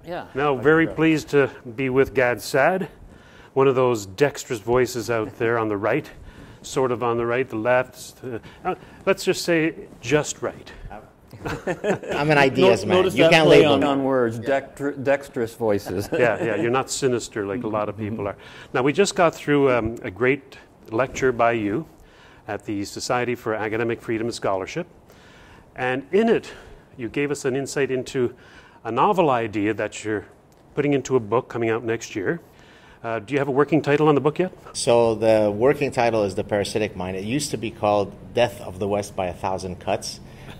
Yeah. Now, very pleased to be with Gad Saad, one of those dexterous voices out there on the right, sort of on the right, the left. Let's just say just right. I'm an ideas man. Notice You that can't play label me. on words, dexterous voices. Yeah, you're not sinister like a lot of people are. Now, we just got through a great lecture by you at the Society for Academic Freedom and Scholarship. And in it, you gave us an insight into a novel idea that you're putting into a book coming out next year. Do you have a working title on the book yet? So the working title is The Parasitic Mind. It used to be called Death of the West by a Thousand Cuts,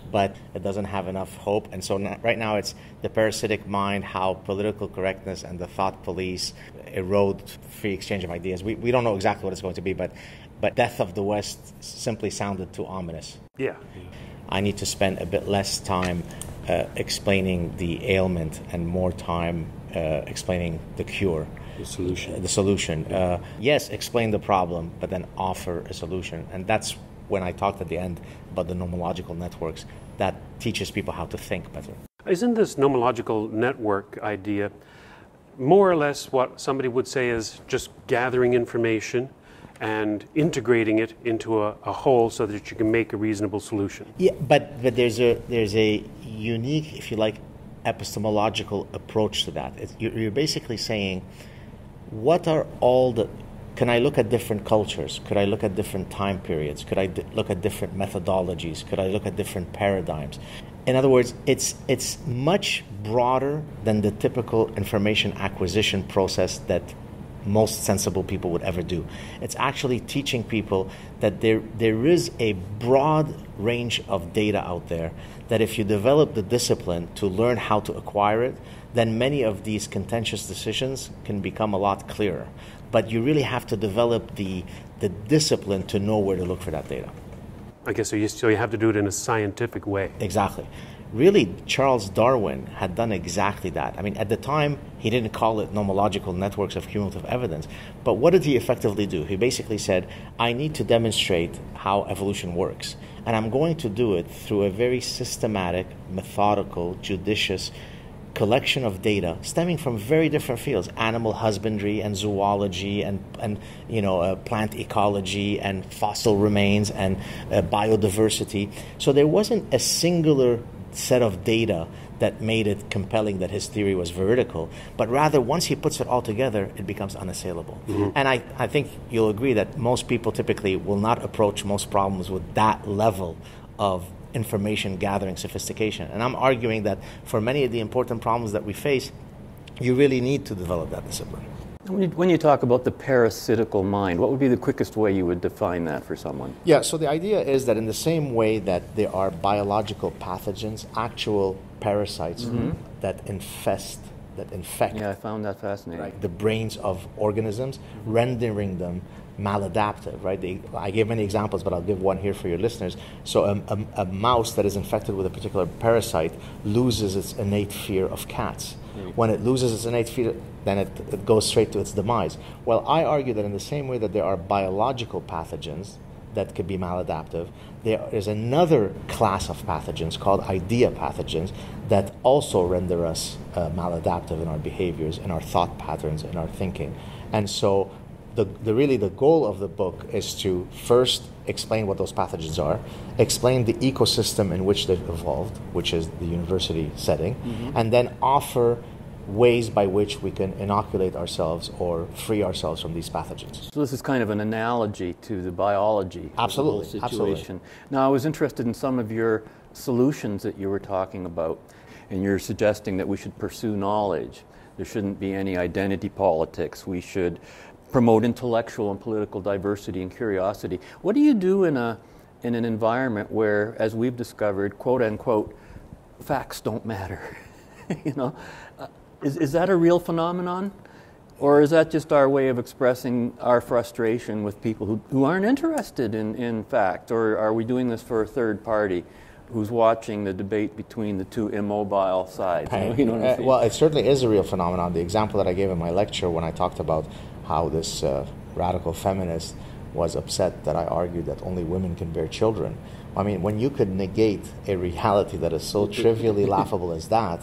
but it doesn't have enough hope. And so right now it's The Parasitic Mind, How Political Correctness and the Thought Police Erode Free Exchange of Ideas. We don't know exactly what it's going to be, but Death of the West simply sounded too ominous. Yeah. I need to spend a bit less time explaining the ailment and more time explaining the cure. The solution. The solution. Yes, explain the problem, but then offer a solution. And that's when I talked at the end about the nomological networks. That teaches people how to think better. Isn't this nomological network idea more or less what somebody would say is just gathering information and integrating it into a whole so that you can make a reasonable solution? Yeah, but there's a unique, if you like, epistemological approach to that. You're basically saying, what are all the... Can I look at different cultures? Could I look at different time periods? Could I look at different methodologies? Could I look at different paradigms? In other words, it's much broader than the typical information acquisition process that most sensible people would ever do. It's actually teaching people that there is a broad range of data out there, that if you develop the discipline to learn how to acquire it, then many of these contentious decisions can become a lot clearer. But you really have to develop the discipline to know where to look for that data. I guess so you have to do it in a scientific way. Exactly. Really, Charles Darwin had done exactly that. I mean, at the time, he didn't call it nomological networks of cumulative evidence. But what did he effectively do? He basically said, I need to demonstrate how evolution works. And I'm going to do it through a very systematic, methodical, judicious collection of data stemming from very different fields: animal husbandry and zoology and plant ecology and fossil remains and biodiversity. So there wasn't a singular set of data that made it compelling that his theory was veridical, but rather once he puts it all together, it becomes unassailable. Mm-hmm. And I think you'll agree that most people typically will not approach most problems with that level of information gathering sophistication. And I'm arguing that for many of the important problems that we face, you really need to develop that discipline. When you talk about the parasitical mind, what would be the quickest way you would define that for someone? Yeah, so the idea is that in the same way that there are biological pathogens, actual parasites that infect. Yeah, I found that fascinating. Right, the brains of organisms, rendering them maladaptive, right? I gave many examples, but I'll give one here for your listeners. So a mouse that is infected with a particular parasite loses its innate fear of cats. When it loses its innate fear, then it goes straight to its demise. Well, I argue that in the same way that there are biological pathogens that could be maladaptive, there is another class of pathogens called idea pathogens that also render us maladaptive in our behaviors, in our thought patterns, in our thinking. And so the goal of the book is to first explain what those pathogens are, explain the ecosystem in which they've evolved, which is the university setting, and then offer ways by which we can inoculate ourselves or free ourselves from these pathogens. So this is kind of an analogy to the biology Absolutely, of the whole situation. absolutely. Now, I was interested in some of your solutions that you were talking about, and you're suggesting that we should pursue knowledge. There shouldn't be any identity politics. We should promote intellectual and political diversity and curiosity. What do you do in an environment where, as we've discovered, quote unquote, facts don't matter? Is that a real phenomenon? Or is that just our way of expressing our frustration with people who aren't interested in fact? Or are we doing this for a third party who's watching the debate between the two immobile sides? Well, it certainly is a real phenomenon. The example that I gave in my lecture when I talked about how this radical feminist was upset that I argued that only women can bear children. I mean, when you could negate a reality that is so trivially laughable as that,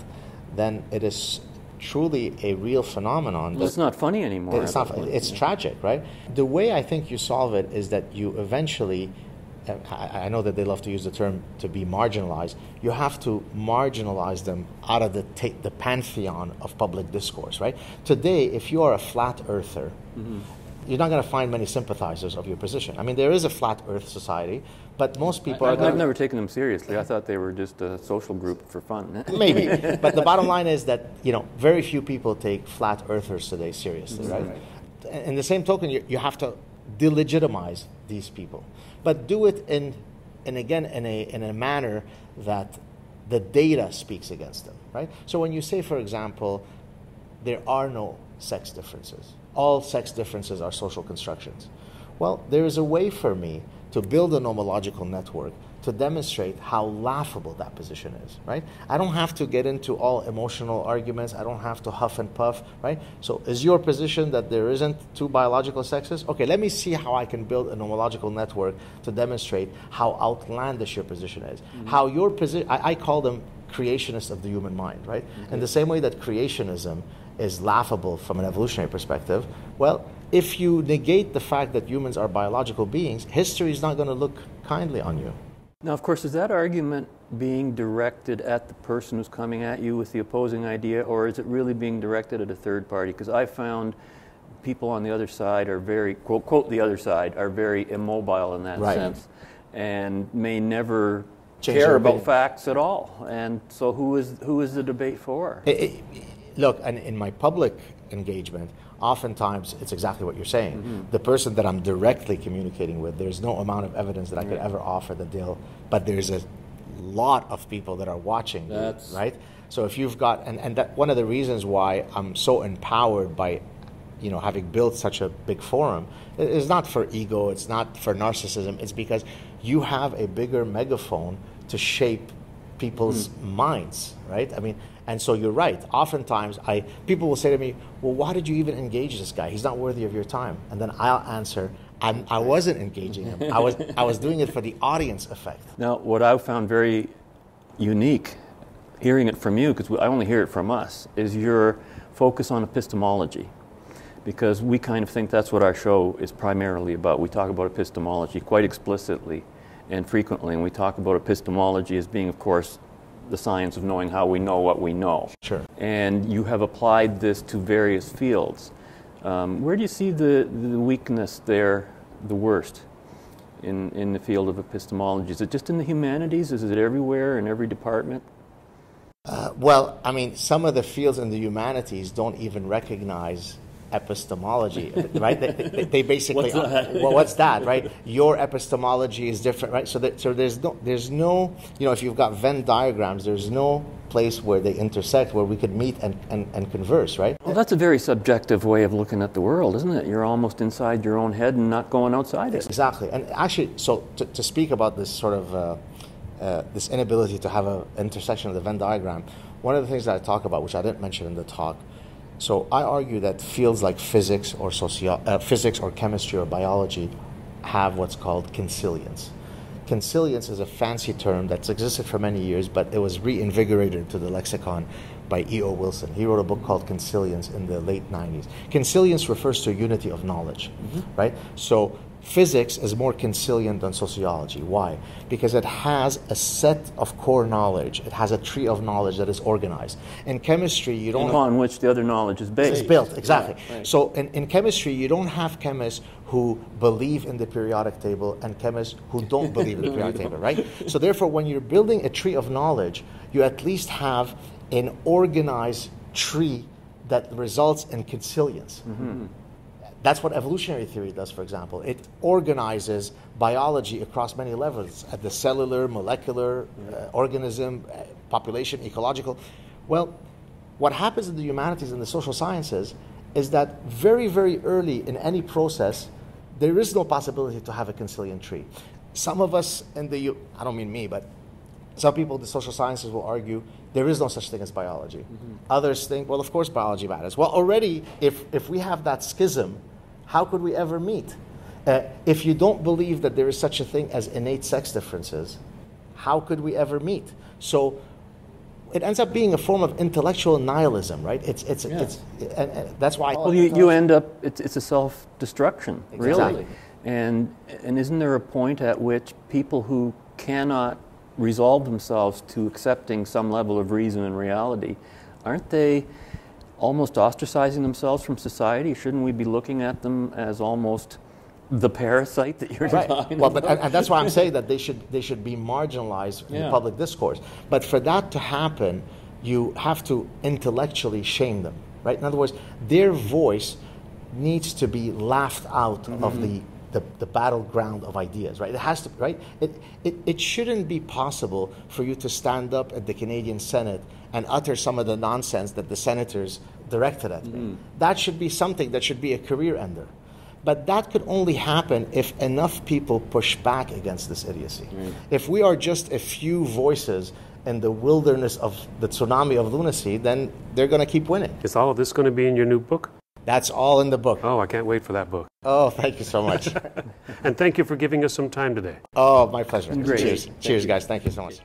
then it is truly a real phenomenon. Well, it's not funny anymore. It's not. It's tragic, right? The way I think you solve it is that you eventually, I know that they love to use the term to be marginalized. You have to marginalize them out of the pantheon of public discourse, right? Today, if you are a flat earther, you're not going to find many sympathizers of your position. I mean, there is a flat Earth society, but most people I've never taken them seriously. I thought they were just a social group for fun. Maybe, but the bottom line is that very few people take flat earthers today seriously, right? In the same token, you have to delegitimize these people, but do it in a manner that the data speaks against them, right? So when you say, for example, there are no sex differences, all sex differences are social constructions. Well, there is a way for me to build a nomological network to demonstrate how laughable that position is, right? I don't have to get into all emotional arguments. I don't have to huff and puff, right? So is your position that there isn't two biological sexes? Okay, let me see how I can build a nomological network to demonstrate how outlandish your position is. How your position, I call them creationists of the human mind, right? In the same way that creationism is laughable from an evolutionary perspective, well, if you negate the fact that humans are biological beings, history is not going to look kindly on you. Now, of course, is that argument being directed at the person who's coming at you with the opposing idea, or is it really being directed at a third party? Because I found people on the other side are very, quote, the other side, are very immobile in that sense, and may never care about facts at all. And so who is the debate for? Look, and in my public engagement, oftentimes it's exactly what you're saying. The person that I'm directly communicating with, there's no amount of evidence that I could ever offer that but there's a lot of people that are watching, right? So if you've got, and that one of the reasons why I'm so empowered by, having built such a big forum, is not for ego, it's not for narcissism, it's because you have a bigger megaphone to shape people's minds, right? I mean, and so you're right. Oftentimes, people will say to me, well, why did you even engage this guy? He's not worthy of your time. And then I'll answer, I wasn't engaging him. I was doing it for the audience effect. Now, what I found very unique, hearing it from you, because I only hear it from us, is your focus on epistemology. Because we kind of think that's what our show is primarily about. We talk about epistemology quite explicitly and frequently, and we talk about epistemology as being, of course, the science of knowing how we know what we know. Sure. And you have applied this to various fields. Where do you see the weakness there the worst in the field of epistemology? Is it just in the humanities? Is it everywhere, in every department? Well, I mean, some of the fields in the humanities don't even recognize epistemology, right? They basically, well, what's that, right? Your epistemology is different, right? So there's no, if you've got Venn diagrams, there's no place where they intersect, where we could meet and converse, right? Well, that's a very subjective way of looking at the world, isn't it? You're almost inside your own head and not going outside it. Exactly. And actually, so to speak about this sort of, this inability to have an intersection of the Venn diagram, one of the things that I talk about, which I didn't mention in the talk, so I argue that fields like physics or physics or chemistry or biology have what's called consilience. Consilience is a fancy term that's existed for many years, but it was reinvigorated to the lexicon by E.O. Wilson. He wrote a book called Consilience in the late 90s. Consilience refers to unity of knowledge, right? So physics is more consilient than sociology. Why? Because it has a set of core knowledge. It has a tree of knowledge that is organized. In chemistry, you don't... Upon which the other knowledge is based. It's built, exactly. Yeah, right. So in chemistry, you don't have chemists who believe in the periodic table and chemists who don't believe in the periodic table, right? So therefore, when you're building a tree of knowledge, you at least have an organized tree that results in consilience. That's what evolutionary theory does, for example. It organizes biology across many levels, at the cellular, molecular, organism, population, ecological. Well, what happens in the humanities and the social sciences is that very, very early in any process, there is no possibility to have a consilient tree. Some of us I don't mean me, but some people in the social sciences will argue there is no such thing as biology. Others think, well, of course biology matters. Well, already, if we have that schism, how could we ever meet? If you don't believe that there is such a thing as innate sex differences, how could we ever meet? So it ends up being a form of intellectual nihilism, right? And that's why. Well, you end up, it's a self-destruction, really. Exactly. And isn't there a point at which people who cannot resolve themselves to accepting some level of reason and reality, aren't they almost ostracizing themselves from society? Shouldn't we be looking at them as almost the parasite that you're talking about? And that's why I'm saying that they should be marginalized in the public discourse. But for that to happen, you have to intellectually shame them, right? In other words, their voice needs to be laughed out of the battleground of ideas, right? It has to, right? It shouldn't be possible for you to stand up at the Canadian Senate and utter some of the nonsense that the senators directed at me. That should be something that should be a career ender. But that could only happen if enough people push back against this idiocy. If we are just a few voices in the wilderness of the tsunami of lunacy, then they're going to keep winning. Is all of this going to be in your new book? That's all in the book. Oh, I can't wait for that book. Oh, thank you so much. And thank you for giving us some time today. Oh, my pleasure. Great. Cheers. Cheers, guys. Thank you so much.